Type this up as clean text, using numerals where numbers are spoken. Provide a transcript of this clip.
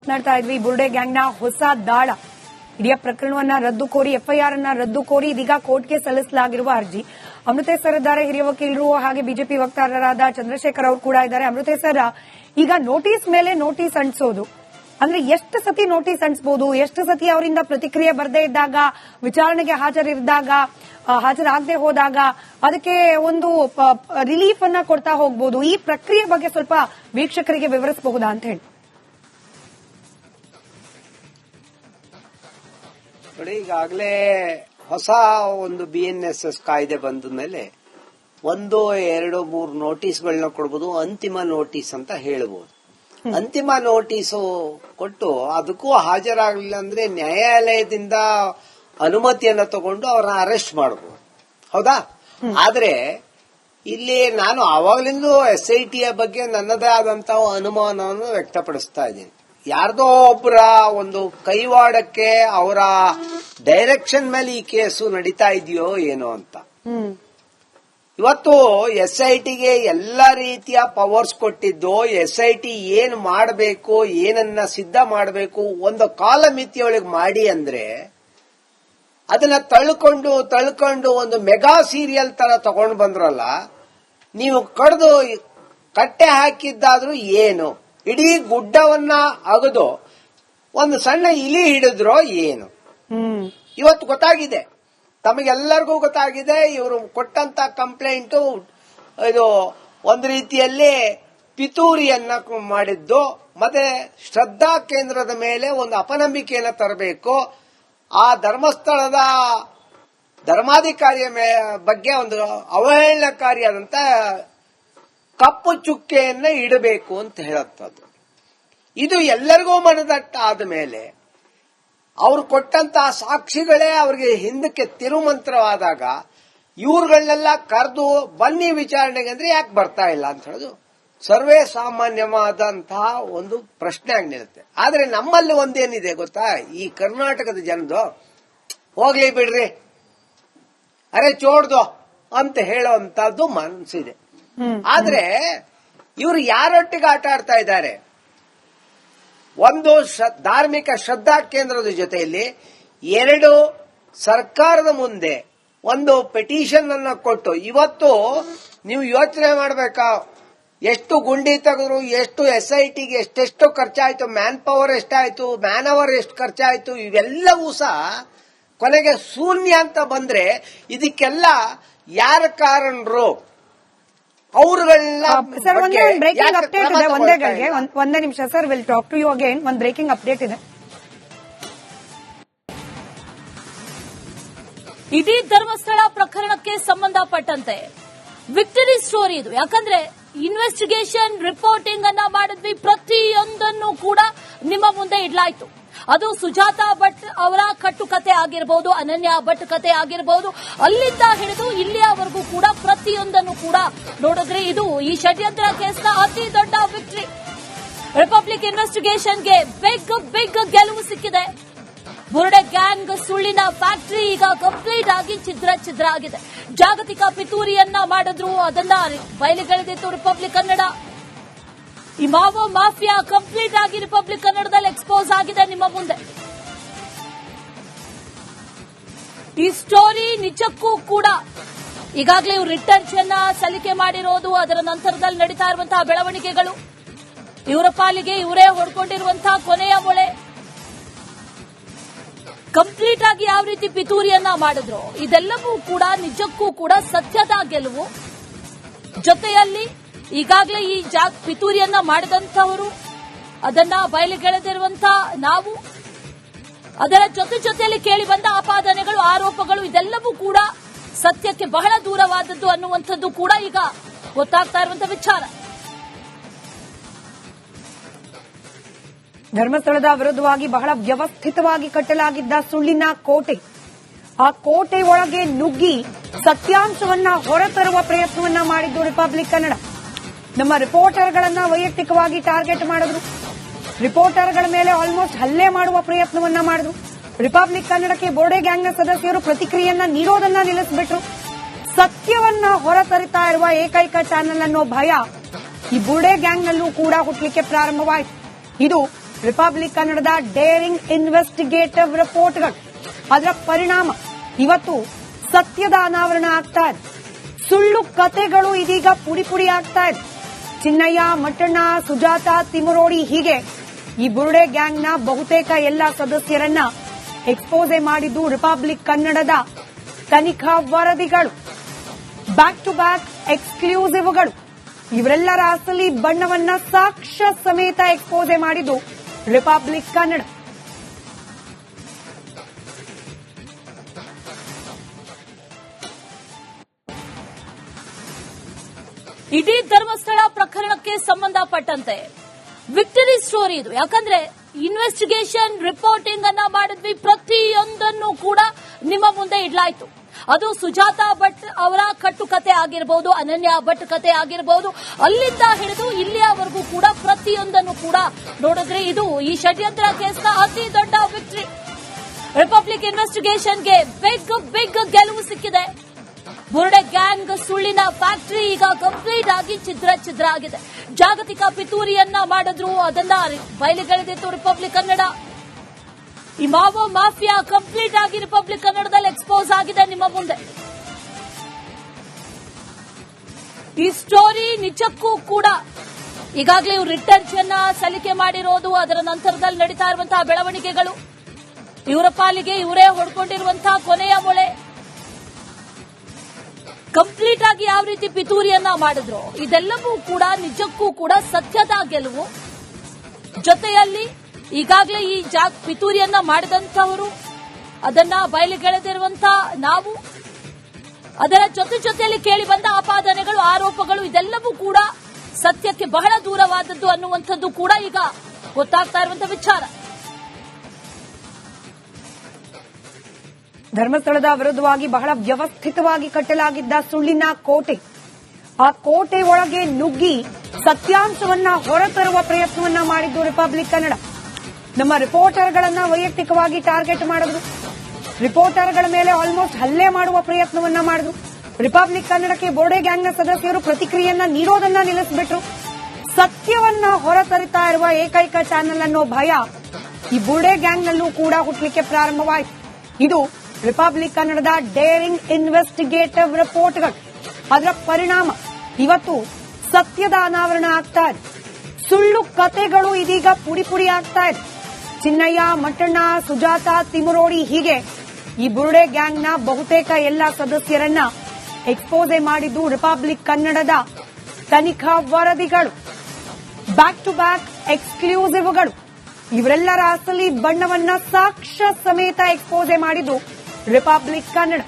ಮಾತನಾಡ್ತಾ ಇದ್ವಿ. ಬುರ್ಡೆ ಗ್ಯಾಂಗ್ನ ಹೊಸ ದಾಳ, ಇಡೀ ಪ್ರಕರಣವನ್ನ ರದ್ದು ಕೋರಿ ಎಫ್ಐಆರ್ ಅನ್ನ ರದ್ದು ಕೋರಿ ಇದೀಗ ಕೋರ್ಟ್ಗೆ ಸಲ್ಲಿಸಲಾಗಿರುವ ಅರ್ಜಿ. ಅಮೃತೇಶ್ ಸರ್ ಇದ್ದಾರೆ, ಹಿರಿಯ ವಕೀಲರು, ಹಾಗೆ ಬಿಜೆಪಿ ವಕ್ತಾರರಾದ ಚಂದ್ರಶೇಖರ್ ಅವರು ಕೂಡ ಇದ್ದಾರೆ. ಅಮೃತೇಶ್ ಸರ್, ಈಗ ನೋಟಿಸ್ ಮೇಲೆ ನೋಟಿಸ್ ಅಂಟಿಸೋದು ಅಂದ್ರೆ ಎಷ್ಟು ಸತಿ ನೋಟಿಸ್ ಅಂಟಿಸಬಹುದು? ಎಷ್ಟು ಸತಿ ಅವರಿಂದ ಪ್ರತಿಕ್ರಿಯೆ ಬರದೇ ಇದ್ದಾಗ, ವಿಚಾರಣೆಗೆ ಹಾಜರಾಗದೆ ಹೋದಾಗ ಅದಕ್ಕೆ ಒಂದು ರಿಲೀಫ್ ಅನ್ನ ಕೊಡ್ತಾ ಹೋಗಬಹುದು. ಈ ಪ್ರಕ್ರಿಯೆ ಬಗ್ಗೆ ಸ್ವಲ್ಪ ವೀಕ್ಷಕರಿಗೆ ವಿವರಿಸಬಹುದಾ ಅಂತ ಹೇಳಿ. ನೋಡಿ, ಈಗಾಗಲೇ ಹೊಸ ಒಂದು BNSS ಕಾಯ್ದೆ ಬಂದ ಮೇಲೆ 1, 2, 3 ನೋಟಿಸ್ಗಳನ್ನ ಕೊಡಬಹುದು. ಅಂತಿಮ ನೋಟಿಸ್ ಅಂತ ಹೇಳಬಹುದು. ಅಂತಿಮ ನೋಟಿಸು ಕೊಟ್ಟು ಅದಕ್ಕೂ ಹಾಜರಾಗಲಿಲ್ಲ ಅಂದ್ರೆ ನ್ಯಾಯಾಲಯದಿಂದ ಅನುಮತಿಯನ್ನ ತಗೊಂಡು ಅವರನ್ನ ಅರೆಸ್ಟ್ ಮಾಡಬಹುದು. ಹೌದಾ? ಆದ್ರೆ ಇಲ್ಲಿ ನಾನು ಆವಾಗಲಿಂದ SITಯ ಬಗ್ಗೆ ನನ್ನದೇ ಆದಂತಹ ಅನುಮಾನವನ್ನು ವ್ಯಕ್ತಪಡಿಸ್ತಾ ಇದ್ದೀನಿ. ಯಾರ್ದೋ ಒಬ್ಬರ ಒಂದು ಕೈವಾಡಕ್ಕೆ, ಅವರ ಡೈರೆಕ್ಷನ್ ಮೇಲೆ ಈ ಕೇಸು ನಡೀತಾ ಇದೆಯೋ ಏನೋ ಅಂತ. ಇವತ್ತು SITಗೆ ಎಲ್ಲ ರೀತಿಯ ಪವರ್ಸ್ ಕೊಟ್ಟಿದ್ದು, SIT ಏನ್ ಮಾಡಬೇಕು, ಏನನ್ನ ಸಿದ್ಧ ಮಾಡಬೇಕು, ಒಂದು ಕಾಲಮಿತಿಯೊಳಗೆ ಮಾಡಿ ಅಂದ್ರೆ ಅದನ್ನ ತಳ್ಕೊಂಡು ಒಂದು ಮೆಗಾ ಸೀರಿಯಲ್ ತರ ತಗೊಂಡು ಬಂದ್ರಲ್ಲ. ನೀವು ಕಡ್ದು ಕಟ್ಟೆ ಹಾಕಿದ್ದಾದ್ರೂ ಏನು, ಇಡೀ ಗುಡ್ಡವನ್ನ ಅಗದು ಒಂದು ಸಣ್ಣ ಇಲಿ ಹಿಡಿದ್ರೋ ಏನು. ಇವತ್ತು ಗೊತ್ತಾಗಿದೆ, ತಮಗೆಲ್ಲರಿಗೂ ಗೊತ್ತಾಗಿದೆ. ಇವರು ಕೊಟ್ಟಂತ ಕಂಪ್ಲೇಂಟ್ ಇದು ಒಂದು ರೀತಿಯಲ್ಲಿ ಪಿತೂರಿಯನ್ನ ಮಾಡಿದ್ದು, ಮತ್ತೆ ಶ್ರದ್ಧಾ ಕೇಂದ್ರದ ಮೇಲೆ ಒಂದು ಅಪನಂಬಿಕೆಯನ್ನ ತರಬೇಕು, ಆ ಧರ್ಮಸ್ಥಳದ ಧರ್ಮಾಧಿಕಾರಿಯ ಬಗ್ಗೆ ಒಂದು ಅವಹೇಳನಕಾರಿಯಾದಂತ ಕಪ್ಪು ಚುಕ್ಕೆಯನ್ನ ಇಡಬೇಕು ಅಂತ ಹೇಳುತ್ತದು. ಇದು ಎಲ್ಲರಿಗೂ ಮನದಟ್ಟಾದ ಮೇಲೆ ಅವರು ಕೊಟ್ಟಂತಹ ಸಾಕ್ಷಿಗಳೇ ಅವರಿಗೆ ಹಿಂದಕ್ಕೆ ತಿರುಮಂತ್ರವಾದಾಗ ಇವ್ರುಗಳನ್ನೆಲ್ಲ ಕರೆದು ಬನ್ನಿ ವಿಚಾರಣೆಗೆ ಅಂದ್ರೆ ಯಾಕೆ ಬರ್ತಾ ಇಲ್ಲ ಅಂತ ಹೇಳೋದು ಸರ್ವೇ ಸಾಮಾನ್ಯವಾದಂತಹ ಒಂದು ಪ್ರಶ್ನೆ ಆಗಿ ನಿಲ್ಲುತ್ತೆ. ಆದ್ರೆ ನಮ್ಮಲ್ಲಿ ಒಂದೇನಿದೆ ಗೊತ್ತಾ, ಈ ಕರ್ನಾಟಕದ ಜನದು ಹೋಗ್ಲಿ ಬಿಡ್ರಿ, ಅರೆ ಚೋಡ್ದು ಅಂತ ಹೇಳುವಂತದ್ದು ಮನಸ್ಸಿದೆ. ಆದ್ರೆ ಇವರು ಯಾರೊಟ್ಟಿಗೆ ಆಟ ಆಡ್ತಾ ಇದ್ದಾರೆ? ಒಂದು ಧಾರ್ಮಿಕ ಶ್ರದ್ಧಾ ಕೇಂದ್ರದ ಜೊತೆಯಲ್ಲಿ 2 ಸರ್ಕಾರದ ಮುಂದೆ ಒಂದು ಪಿಟಿಷನ್ ಅನ್ನ ಕೊಟ್ಟು, ಇವತ್ತು ನೀವು ಯೋಚನೆ ಮಾಡಬೇಕಾ, ಎಷ್ಟು ಗುಂಡಿ ತೆಗೆದ್ರು, ಎಷ್ಟು SITಗೆ ಎಷ್ಟೆಷ್ಟು ಖರ್ಚಾಯ್ತು, ಮ್ಯಾನ್ ಪವರ್ ಎಷ್ಟಾಯ್ತು, ಮ್ಯಾನ್ ಅವರ್ ಎಷ್ಟು ಖರ್ಚಾಯ್ತು, ಇವೆಲ್ಲವೂ ಸಹ ಕೊನೆಗೆ ಶೂನ್ಯ ಅಂತ ಬಂದ್ರೆ ಇದಕ್ಕೆಲ್ಲ ಯಾರ ಕಾರಣರು? ಸರ್, ಒಂದೇ ಬ್ರೇಕಿಂಗ್ ಅಪ್ಡೇಟ್ ಇದೆ. ಒಂದೇ ನಿಮಿಷ sir, will talk to you again. ಒಂದು ಬ್ರೇಕಿಂಗ್ ಅಪ್ಡೇಟ್ ಇದೆ. ಇಡೀ ಧರ್ಮಸ್ಥಳ ಪ್ರಕರಣಕ್ಕೆ ಸಂಬಂಧಪಟ್ಟಂತೆ ವಿಕ್ಟರಿ ಸ್ಟೋರಿ ಇದು. ಯಾಕಂದ್ರೆ ಇನ್ವೆಸ್ಟಿಗೇಷನ್ ರಿಪೋರ್ಟಿಂಗ್ ಅನ್ನ ಮಾಡಿದ್ವಿ, ಪ್ರತಿಯೊಂದನ್ನು ಕೂಡ ನಿಮ್ಮ ಮುಂದೆ ಇಡ್ಲಾಯ್ತು. ಅದು ಸುಜಾತಾ ಭಟ್ ಅವರ ಕಟ್ಟುಕತೆ ಆಗಿರಬಹುದು, ಅನನ್ಯ ಭಟ್ ಕತೆ ಆಗಿರಬಹುದು, ಅಲ್ಲಿಂದ ಹಿಡಿದು ಇಲ್ಲಿಯವರೆಗೂ ಕೂಡ ಪ್ರತಿಯೊಂದನ್ನು ಕೂಡ ನೋಡಿದ್ರೆ ಇದು ಈ ಷಡ್ಯಂತ್ರ ಕೇಸ್ನ ಅತಿ ದೊಡ್ಡ ವಿಕ್ಟರಿ. ರಿಪಬ್ಲಿಕ್ ಇನ್ವೆಸ್ಟಿಗೇಷನ್ಗೆ ಬಿಗ್ ಗೆಲುವು ಸಿಕ್ಕಿದೆ. ಬುರ್ಡೆ ಗ್ಯಾಂಗ್ ಸುಳ್ಳಿನ ಫ್ಯಾಕ್ಟರಿ ಈಗ ಕಂಪ್ಲೀಟ್ ಆಗಿ ಛಿದ್ರ ಆಗಿದೆ. ಜಾಗತಿಕ ಪಿತೂರಿಯನ್ನ ಮಾಡಿದ್ರು, ಅದನ್ನ ಬಯಲಿಗೆಳೆದಿತ್ತು ರಿಪಬ್ಲಿಕ್ ಕನ್ನಡ. ಈ ಮಾವೋ ಮಾಫಿಯಾ ಕಂಪ್ಲೀಟ್ ಆಗಿ ರಿಪಬ್ಲಿಕ್ ಕನ್ನಡದಲ್ಲಿ ಎಕ್ಸ್ಪೋಸ್ ಆಗಿದೆ ನಿಮ್ಮ ಮುಂದೆ. ಈ ಸ್ಟೋರಿ ನಿಜಕ್ಕೂ ಕೂಡ ಈಗಾಗಲೇ ಇವರು ರಿಟರ್ನ್ಸ್ ಅನ್ನ ಸಲ್ಲಿಕೆ ಮಾಡಿರೋದು, ಅದರ ನಂತರದಲ್ಲಿ ನಡೀತಾ ಇರುವಂತಹ ಬೆಳವಣಿಗೆಗಳು, ಇವರ ಪಾಲಿಗೆ ಇವರೇ ಹೊಡ್ಕೊಂಡಿರುವಂತಹ ಕೊನೆಯ ಮೊಳೆ, ಕಂಪ್ಲೀಟ್ ಆಗಿ ಯಾವ ರೀತಿ ಪಿತೂರಿಯನ್ನ ಮಾಡಿದ್ರು, ಇದೆಲ್ಲವೂ ಕೂಡ ನಿಜಕ್ಕೂ ಕೂಡ ಸತ್ಯದ ಗೆಲುವು. ಜೊತೆಯಲ್ಲಿ ಈಗಾಗಲೇ ಈ ಪಿತೂರಿಯನ್ನ ಮಾಡಿದಂತವರು, ಅದನ್ನ ಬಯಲಿಗೆಳೆದಿರುವಂತಹ ನಾವು, ಅದರ ಜೊತೆಯಲ್ಲಿ ಕೇಳಿ ಬಂದ ಆಪಾದನೆಗಳು, ಆರೋಪಗಳು, ಇದೆಲ್ಲವೂ ಕೂಡ ಸತ್ಯಕ್ಕೆ ಬಹಳ ದೂರವಾದದ್ದು ಅನ್ನುವಂಥದ್ದು ಕೂಡ ಈಗ ಗೊತ್ತಾಗ್ತಾ ಇರುವಂತಹ ವಿಚಾರ. ಧರ್ಮಸ್ಥಳದ ವಿರುದ್ಧವಾಗಿ ಬಹಳ ವ್ಯವಸ್ಥಿತವಾಗಿ ಕಟ್ಟಲಾಗಿದ್ದ ಸುಳ್ಳಿನ ಕೋಟೆ, ಆ ಕೋಟೆ ಒಳಗೆ ನುಗ್ಗಿ ಸತ್ಯಾಂಶವನ್ನ ಹೊರತರುವ ಪ್ರಯತ್ನವನ್ನ ಮಾಡಿದ್ದು ರಿಪಬ್ಲಿಕ್ ಕನ್ನಡ. ನಮ್ಮ ರಿಪೋರ್ಟರ್ಗಳನ್ನ ವೈಯಕ್ತಿಕವಾಗಿ ಟಾರ್ಗೆಟ್ ಮಾಡಿದ್ರು, ರಿಪೋರ್ಟರ್ಗಳ ಮೇಲೆ ಆಲ್ಮೋಸ್ಟ್ ಹಲ್ಲೆ ಮಾಡುವ ಪ್ರಯತ್ನವನ್ನ ಮಾಡಿದ್ರು. ರಿಪಬ್ಲಿಕ್ ಕನ್ನಡಕ್ಕೆ ಬೋರ್ಡೆ ಗ್ಯಾಂಗ್ನ ಸದಸ್ಯರು ಪ್ರತಿಕ್ರಿಯೆಯನ್ನ ನೀಡೋದನ್ನ ನಿಲ್ಲಿಸಿಬಿಟ್ರು. ಸತ್ಯವನ್ನ ಹೊರತರಿತಾ ಇರುವ ಏಕೈಕ ಚಾನೆಲ್ ಅನ್ನೋ ಭಯ ಈ ಬೋರ್ಡೆ ಗ್ಯಾಂಗ್ನಲ್ಲೂ ಕೂಡ ಹುಟ್ಟಲಿಕ್ಕೆ ಪ್ರಾರಂಭವಾಯಿತು. ಇದು ರಿಪಬ್ಲಿಕ್ ಕನ್ನಡದ ಡೇರಿಂಗ್ ಇನ್ವೆಸ್ಟಿಗೇಟಿವ್ ರಿಪೋರ್ಟ್ಗಳು. ಅದರ ಪರಿಣಾಮ ಇವತ್ತು ಸತ್ಯದ ಅನಾವರಣ ಆಗ್ತಾ ಇದೆ. ಸುಳ್ಳು ಕತೆಗಳು ಇದೀಗ ಪುಡಿ ಪುಡಿ ಆಗ್ತಾ ಇದೆ. ಚಿನ್ನಯ್ಯ, ಮಟ್ಟಣ್ಣ, ಸುಜಾತ, ತಿಮರೋಡಿ ಹೀಗೆ ಈ ಬುರುಡೆ ಗ್ಯಾಂಗ್ನ ಬಹುತೇಕ ಎಲ್ಲ ಸದಸ್ಯರನ್ನ ಎಕ್ಸ್ಪೋಸೆ ಮಾಡಿದ್ದು ರಿಪಬ್ಲಿಕ್ ಕನ್ನಡದ ತನಿಖಾ ವರದಿಗಳು. ಬ್ಯಾಕ್ ಟು ಬ್ಯಾಕ್ ಎಕ್ಸ್ಕ್ಲೂಸಿವ್ಗಳು. ಇವರೆಲ್ಲರ ಅಸಲಿ ಬಣ್ಣವನ್ನ ಸಾಕ್ಷ್ಯ ಸಮೇತ ಎಕ್ಸ್ಪೋಸೆ ಮಾಡಿದ್ದು ರಿಪಬ್ಲಿಕ್ ಕನ್ನಡ. ಇಡೀ ಧರ್ಮಸ್ಥಳ ಪ್ರಕರಣಕ್ಕೆ ಸಂಬಂಧಪಟ್ಟಂತೆ ವಿಕ್ಟರಿ ಸ್ಟೋರಿ ಇದು. ಯಾಕಂದ್ರೆ ಇನ್ವೆಸ್ಟಿಗೇಷನ್ ರಿಪೋರ್ಟಿಂಗ್ ಅನ್ನ ಮಾಡಿದ್ವಿ, ಪ್ರತಿಯೊಂದನ್ನು ಕೂಡ ನಿಮ್ಮ ಮುಂದೆ ಇಡ್ಲಾಯ್ತು. ಅದು ಸುಜಾತಾ ಭಟ್ ಅವರ ಕಟ್ಟುಕತೆ ಆಗಿರಬಹುದು, ಅನನ್ಯ ಭಟ್ ಕತೆ ಆಗಿರಬಹುದು, ಅಲ್ಲಿಂದ ಹಿಡಿದು ಇಲ್ಲಿಯವರೆಗೂ ಕೂಡ ಪ್ರತಿಯೊಂದನ್ನು ಕೂಡ ನೋಡಿದ್ರೆ ಇದು ಈ ಷಡ್ಯಂತ್ರ ಕೇಸ್ನ ಅತಿ ದೊಡ್ಡ ವಿಕ್ಟರಿ. ರಿಪಬ್ಲಿಕ್ ಇನ್ವೆಸ್ಟಿಗೇಷನ್ಗೆ ಬಿಗ್ ಗೆಲುವು ಸಿಕ್ಕಿದೆ. ಬುರುಡೆ ಗ್ಯಾಂಗ್ ಸುಳ್ಳಿನ ಫ್ಯಾಕ್ಟರಿ ಈಗ ಕಂಪ್ಲೀಟ್ ಆಗಿ ಛಿದ್ರ ಆಗಿದೆ. ಜಾಗತಿಕ ಪಿತೂರಿಯನ್ನ ಮಾಡಿದ್ರು, ಅದನ್ನ ಬಯಲಿಗೆಳೆದಿತ್ತು ರಿಪಬ್ಲಿಕ್ ಕನ್ನಡ. ಈ ಮಾವೋ ಮಾಫಿಯಾ ಕಂಪ್ಲೀಟ್ ಆಗಿ ರಿಪಬ್ಲಿಕ್ ಕನ್ನಡದಲ್ಲಿ ಎಕ್ಸ್ಪೋಸ್ ಆಗಿದೆ ನಿಮ್ಮ ಮುಂದೆ. ಈ ಸ್ಟೋರಿ ನಿಜಕ್ಕೂ ಕೂಡ ಈಗಾಗಲೇ ಇವರು ರಿಟರ್ನ್ಸ್ ಅನ್ನ ಸಲ್ಲಿಕೆ ಮಾಡಿರೋದು, ಅದರ ನಂತರದಲ್ಲಿ ನಡೀತಾ ಇರುವಂತಹ ಬೆಳವಣಿಗೆಗಳು, ಇವರ ಪಾಲಿಗೆ ಇವರೇ ಹೊಡ್ಕೊಂಡಿರುವಂತಹ ಕೊನೆಯ ಮೊಳೆ, ಕಂಪ್ಲೀಟ್ ಆಗಿ ಯಾವ ರೀತಿ ಪಿತೂರಿಯನ್ನ ಮಾಡಿದ್ರು, ಇದೆಲ್ಲವೂ ಕೂಡ ನಿಜಕ್ಕೂ ಕೂಡ ಸತ್ಯದ ಗೆಲುವು. ಜೊತೆಯಲ್ಲಿ ಈಗಾಗಲೇ ಈ ಪಿತೂರಿಯನ್ನ ಮಾಡಿದಂತವರು, ಅದನ್ನ ಬಯಲಿಗೆಳೆದಿರುವಂತಹ ನಾವು, ಅದರ ಜೊತೆಯಲ್ಲಿ ಕೇಳಿ ಬಂದ ಆಪಾದನೆಗಳು, ಆರೋಪಗಳು, ಇದೆಲ್ಲವೂ ಕೂಡ ಸತ್ಯಕ್ಕೆ ಬಹಳ ದೂರವಾದದ್ದು ಅನ್ನುವಂಥದ್ದು ಕೂಡ ಈಗ ಗೊತ್ತಾಗ್ತಾ ಇರುವಂತಹ ವಿಚಾರ. ಧರ್ಮಸ್ಥಳದ ವಿರುದ್ಧವಾಗಿ ಬಹಳ ವ್ಯವಸ್ಥಿತವಾಗಿ ಕಟ್ಟಲಾಗಿದ್ದ ಸುಳ್ಳಿನ ಕೋಟೆ, ಆ ಕೋಟೆ ಒಳಗೆ ನುಗ್ಗಿ ಸತ್ಯಾಂಶವನ್ನ ಹೊರತರುವ ಪ್ರಯತ್ನವನ್ನ ಮಾಡಿದ್ದು ರಿಪಬ್ಲಿಕ್ ಕನ್ನಡ. ನಮ್ಮ ರಿಪೋರ್ಟರ್ಗಳನ್ನ ವೈಯಕ್ತಿಕವಾಗಿ ಟಾರ್ಗೆಟ್ ಮಾಡಿದ್ರು, ರಿಪೋರ್ಟರ್ಗಳ ಮೇಲೆ ಆಲ್ಮೋಸ್ಟ್ ಹಲ್ಲೆ ಮಾಡುವ ಪ್ರಯತ್ನವನ್ನ ಮಾಡಿದ್ರು. ರಿಪಬ್ಲಿಕ್ ಕನ್ನಡಕ್ಕೆ ಬೋರ್ಡೆ ಗ್ಯಾಂಗ್ನ ಸದಸ್ಯರು ಪ್ರತಿಕ್ರಿಯೆಯನ್ನ ನೀಡೋದನ್ನ ನಿಲ್ಲಿಸಿಬಿಟ್ರು. ಸತ್ಯವನ್ನ ಹೊರತರಿತಾ ಇರುವ ಏಕೈಕ ಚಾನೆಲ್ ಅನ್ನೋ ಭಯ ಈ ಬೋರ್ಡೆ ಗ್ಯಾಂಗ್ನಲ್ಲೂ ಕೂಡ ಹುಟ್ಟಲಿಕ್ಕೆ ಪ್ರಾರಂಭವಾಯಿತು. ಇದು ರಿಪಬ್ಲಿಕ್ ಕನ್ನಡದ ಡೇರಿಂಗ್ ಇನ್ವೆಸ್ಟಿಗೇಟಿವ್ ರಿಪೋರ್ಟ್ಗಳು. ಅದರ ಪರಿಣಾಮ ಇವತ್ತು ಸತ್ಯದ ಅನಾವರಣ ಆಗ್ತಾ ಇದೆ. ಸುಳ್ಳು ಕತೆಗಳು ಇದೀಗ ಪುಡಿ ಪುಡಿ ಆಗ್ತಾ ಇದೆ. ಚಿನ್ನಯ್ಯ, ಮಟ್ಟಣ್ಣ, ಸುಜಾತ, ತಿಮರೋಡಿ ಹೀಗೆ ಈ ಬುರುಡೆ ಗ್ಯಾಂಗ್ನ ಬಹುತೇಕ ಎಲ್ಲ ಸದಸ್ಯರನ್ನ ಎಕ್ಸ್ಪೋಸೆ ಮಾಡಿದ್ದು ರಿಪಬ್ಲಿಕ್ ಕನ್ನಡದ ತನಿಖಾ ವರದಿಗಳು. ಬ್ಯಾಕ್ ಟು ಬ್ಯಾಕ್ ಎಕ್ಸ್ಕ್ಲೂಸಿವ್ಗಳು. ಇವರೆಲ್ಲರ ಅಸಲಿ ಬಣ್ಣವನ್ನ ಸಾಕ್ಷ್ಯ ಸಮೇತ ಎಕ್ಸ್ಪೋಸೆ ಮಾಡಿದ್ದು ರಿಪಬ್ಲಿಕ್ ಕನ್ನಡ.